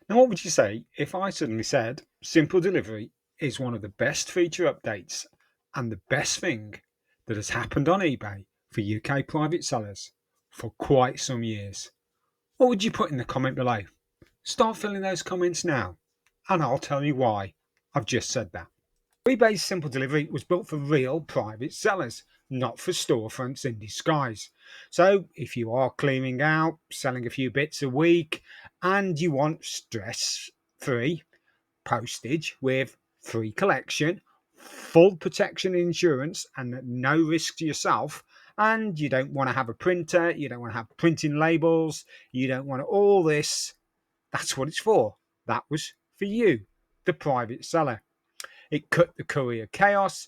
Now, what would you say if I suddenly said simple delivery is one of the best feature updates and the best thing that has happened on eBay for UK private sellers for quite some years? What would you put in the comment below? Start filling those comments now, and I'll tell you why I've just said that. eBay's simple delivery was built for real private sellers, not for storefronts in disguise. So if you are clearing out, selling a few bits a week, and you want stress-free postage with free collection, full protection insurance, and no risk to yourself, and you don't want to have a printer, you don't want to have printing labels, you don't want all this, that's what it's for. That was for you, the private seller. It cut the courier chaos.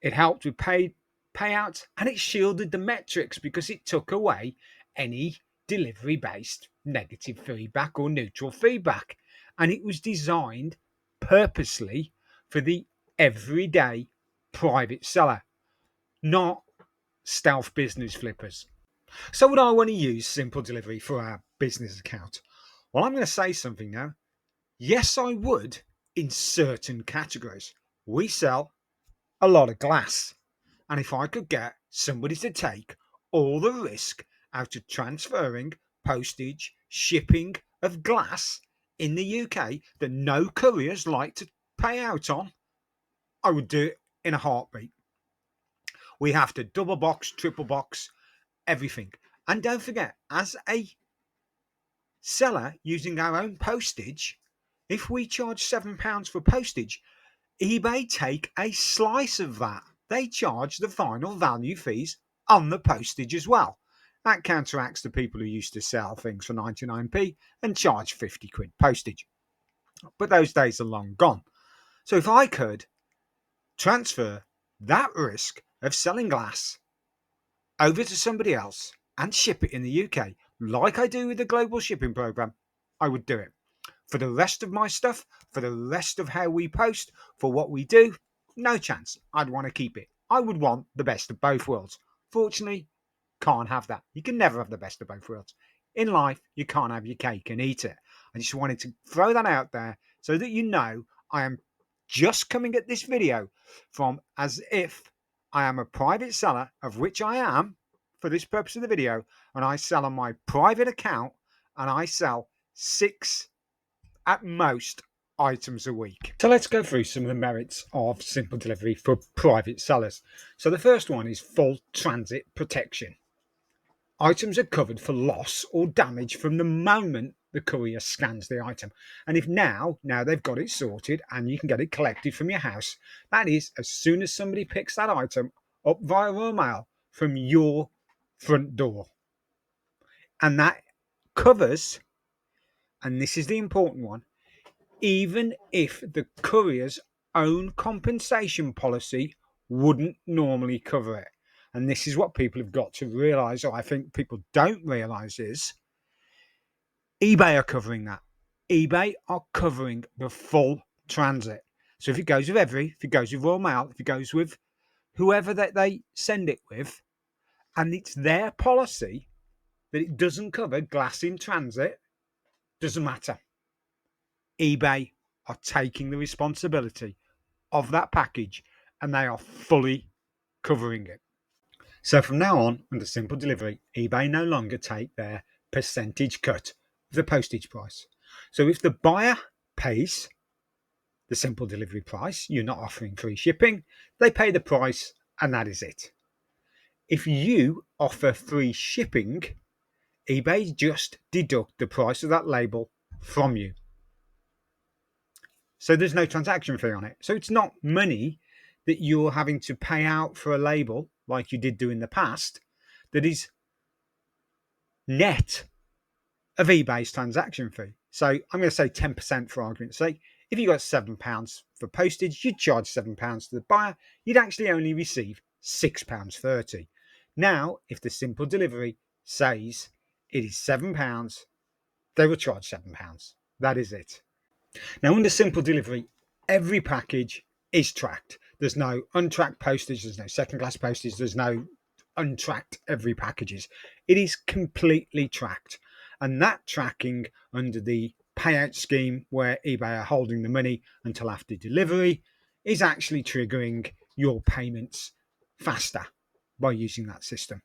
It helped with payouts, and it shielded the metrics because it took away any delivery based negative feedback or neutral feedback. And it was designed purposely for the everyday private seller, not stealth business flippers. So, would I want to use simple delivery for our business account? Well, I'm going to say something now. Yes, I would in certain categories. We sell a lot of glass. And if I could get somebody to take all the risk out of transferring postage, shipping of glass in the UK that no couriers like to pay out on, I would do it in a heartbeat. We have to double box, triple box, everything. And don't forget, as a seller using our own postage, if we charge £7 for postage, eBay take a slice of that. They charge the final value fees on the postage as well. That counteracts the people who used to sell things for 99p and charge 50 quid postage. But those days are long gone. So if I could transfer that risk of selling glass over to somebody else and ship it in the UK, like I do with the global shipping program, I would do it. For the rest of my stuff, for the rest of how we post, for what we do, no chance. I'd want to keep it. I would want the best of both worlds. Fortunately, can't have that. You can never have the best of both worlds. In life, you can't have your cake and eat it. I just wanted to throw that out there so that you know I am just coming at this video from as if I am a private seller, of which I am for this purpose of the video, and I sell on my private account, and I sell 6 at most items a week. So let's go through some of the merits of simple delivery for private sellers. So the first one is full transit protection. Items are covered for loss or damage from the moment the courier scans the item. And if now they've got it sorted and you can get it collected from your house, that is as soon as somebody picks that item up via raw mail from your front door. And that covers, and this is the important one, even if the courier's own compensation policy wouldn't normally cover it. And this is what people have got to realise, or I think people don't realise, is eBay are covering that. eBay are covering the full transit. So if it goes with if it goes with Royal Mail, if it goes with whoever that they send it with, and it's their policy that it doesn't cover glass in transit, doesn't matter. eBay are taking the responsibility of that package and they are fully covering it. So from now on, under simple delivery, eBay no longer take their percentage cut of the postage price. So if the buyer pays the simple delivery price, you're not offering free shipping, they pay the price and that is it. If you offer free shipping, eBay just deduct the price of that label from you. So there's no transaction fee on it. So it's not money that you're having to pay out for a label like you did do in the past that is net of eBay's transaction fee. So I'm going to say 10% for argument's sake. If you got £7 for postage, you'd charge £7 to the buyer. You'd actually only receive £6.30. Now, if the simple delivery says it is £7, they will charge £7. That is it. Now, under simple delivery, every package is tracked. There's no untracked postage, there's no second class postage, there's no untracked every packages. It is completely tracked. And that tracking under the payout scheme where eBay are holding the money until after delivery is actually triggering your payments faster by using that system.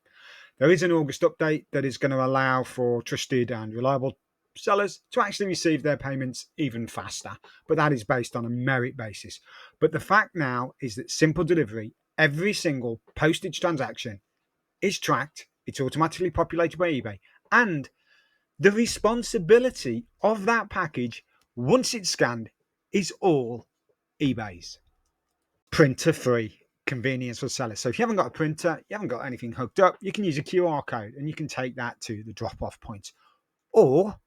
There is an August update that is going to allow for trusted and reliable sellers to actually receive their payments even faster, but that is based on a merit basis. But the fact now is that simple delivery, every single postage transaction is tracked, it's automatically populated by eBay, and the responsibility of that package, once it's scanned, is all eBay's. Printer free convenience for sellers. So if you haven't got a printer, you haven't got anything hooked up, you can use a QR code and you can take that to the drop off point. Or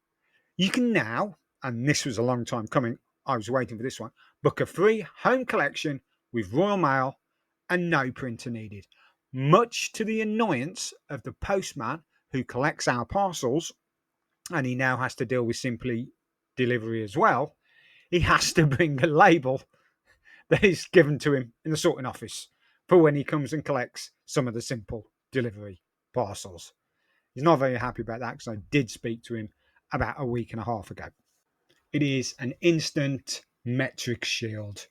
you can now, and this was a long time coming, I was waiting for this one, book a free home collection with Royal Mail and no printer needed. Much to the annoyance of the postman who collects our parcels, and he now has to deal with simply delivery as well, he has to bring a label that is given to him in the sorting office for when he comes and collects some of the simple delivery parcels. He's not very happy about that because I did speak to him about a week and a half ago. It is an instant metric shield.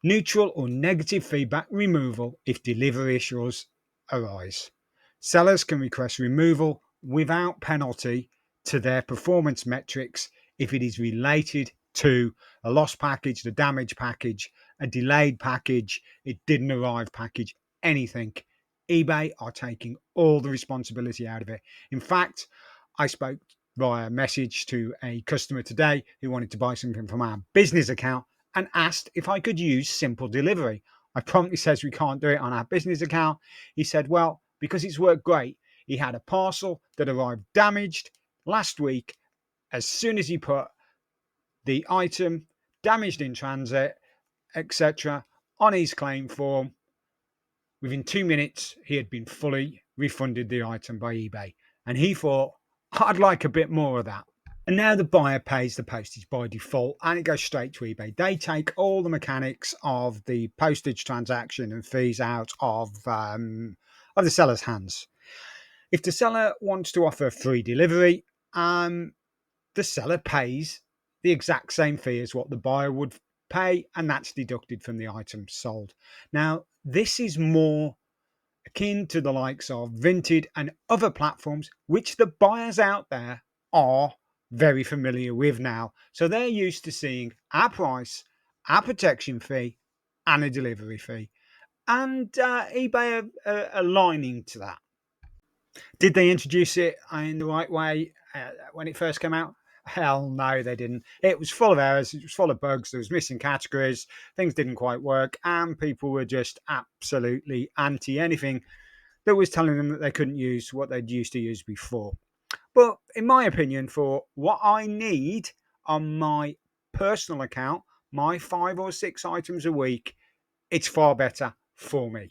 Neutral or negative feedback removal if delivery issues arise. Sellers can request removal without penalty to their performance metrics if it is related to a lost package, the damaged package, a delayed package, it didn't arrive package, anything. eBay are taking all the responsibility out of it. In fact, I spoke via message to a customer today who wanted to buy something from our business account and asked if I could use simple delivery. I promptly says we can't do it on our business account. He said, well, because it's worked great. He had a parcel that arrived damaged last week. As soon as he put the item damaged in transit, etc., on his claim form, within 2 minutes, he had been fully refunded the item by eBay. And he thought, I'd like a bit more of that. And now the buyer pays the postage by default and it goes straight to eBay. They take all the mechanics of the postage transaction and fees out of the seller's hands. If the seller wants to offer free delivery, the seller pays the exact same fee as what the buyer would pay, and that's deducted from the item sold. Now, this is more akin to the likes of Vinted and other platforms, which the buyers out there are very familiar with now. So they're used to seeing our price, our protection fee, and a delivery fee. And eBay are aligning to that. Did they introduce it in the right way when it first came out? Hell no, they didn't. It was full of errors. It was full of bugs. There was missing categories. Things didn't quite work. And people were just absolutely anti anything that was telling them that they couldn't use what they'd used to use before. But in my opinion, for what I need on my personal account, my 5 or 6 items a week, it's far better for me.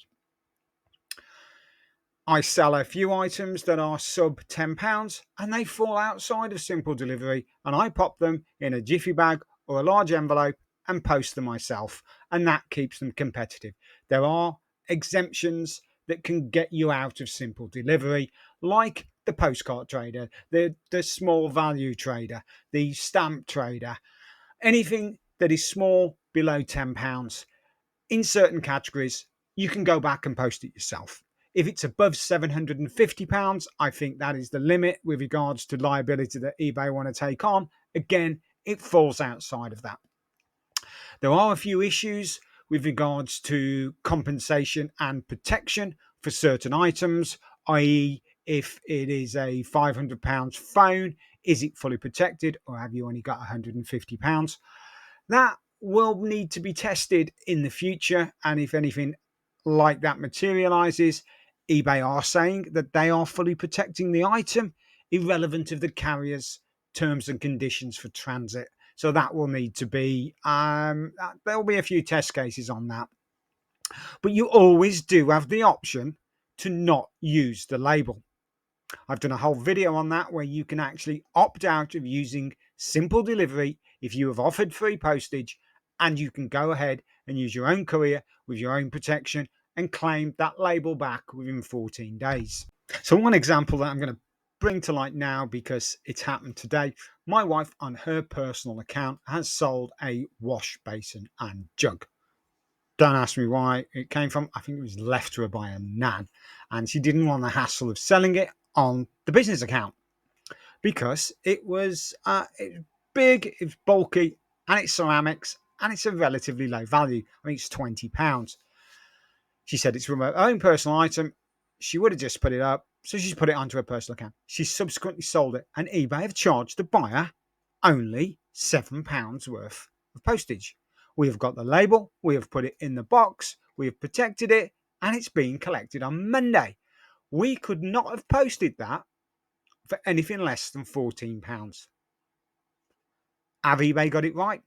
I sell a few items that are sub £10 and they fall outside of simple delivery, and I pop them in a jiffy bag or a large envelope and post them myself, and that keeps them competitive. There are exemptions that can get you out of simple delivery, like the postcard trader, the small value trader, the stamp trader, anything that is small below £10. In certain categories, you can go back and post it yourself. If it's above £750, I think that is the limit with regards to liability that eBay want to take on. Again, it falls outside of that. There are a few issues with regards to compensation and protection for certain items, i.e., if it is a £500 phone, is it fully protected or have you only got £150? That will need to be tested in the future, and if anything like that materializes, eBay are saying that they are fully protecting the item, irrelevant of the carrier's terms and conditions for transit. So that will need to be, there'll be a few test cases on that. But you always do have the option to not use the label. I've done a whole video on that where you can actually opt out of using simple delivery if you have offered free postage, and you can go ahead and use your own courier with your own protection and claim that label back within 14 days. So one example that I'm going to bring to light now because it's happened today. My wife, on her personal account, has sold a wash basin and jug. Don't ask me why it came from. I think it was left to her by a nan, and she didn't want the hassle of selling it on the business account because it was big, it was bulky, and it's ceramics, and it's a relatively low value. I think it's £20. She said it's from her own personal item. She would have just put it up, so she's put it onto her personal account. She subsequently sold it, and eBay have charged the buyer only £7 worth of postage. We have got the label, we have put it in the box, we have protected it, and it's being collected on Monday. We could not have posted that for anything less than £14. Have eBay got it right?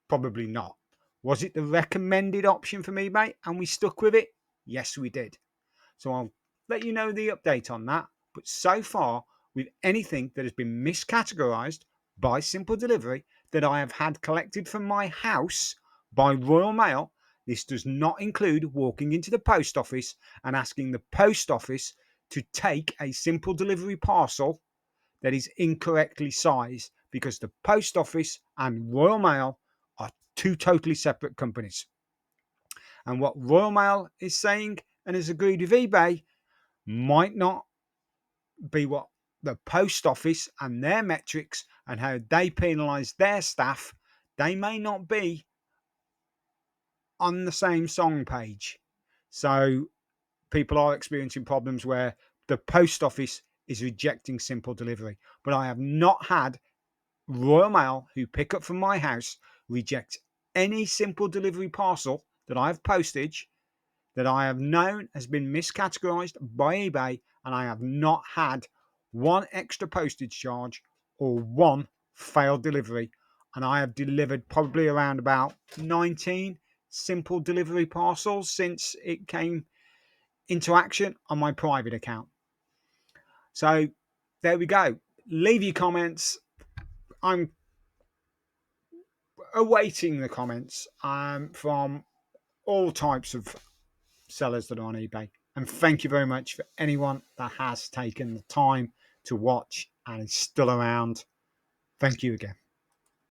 Probably not. Was it the recommended option from eBay and we stuck with it? Yes, we did. So I'll let you know the update on that. But so far, with anything that has been miscategorized by Simple Delivery that I have had collected from my house by Royal Mail, this does not include walking into the post office and asking the post office to take a Simple Delivery parcel that is incorrectly sized, because the post office and Royal Mail are two totally separate companies. And what Royal Mail is saying and has agreed with eBay might not be what the post office and their metrics and how they penalise their staff, they may not be on the same song page. So people are experiencing problems where the post office is rejecting Simple Delivery. But I have not had Royal Mail, who pick up from my house, reject any Simple Delivery parcel that I have postage that I have known has been miscategorized by eBay, and I have not had one extra postage charge or one failed delivery. And I have delivered probably around about 19 Simple Delivery parcels since it came into action on my private account. So there we go. Leave your comments. I'm awaiting the comments from all types of sellers that are on eBay. And thank you very much for anyone that has taken the time to watch and is still around. Thank you again.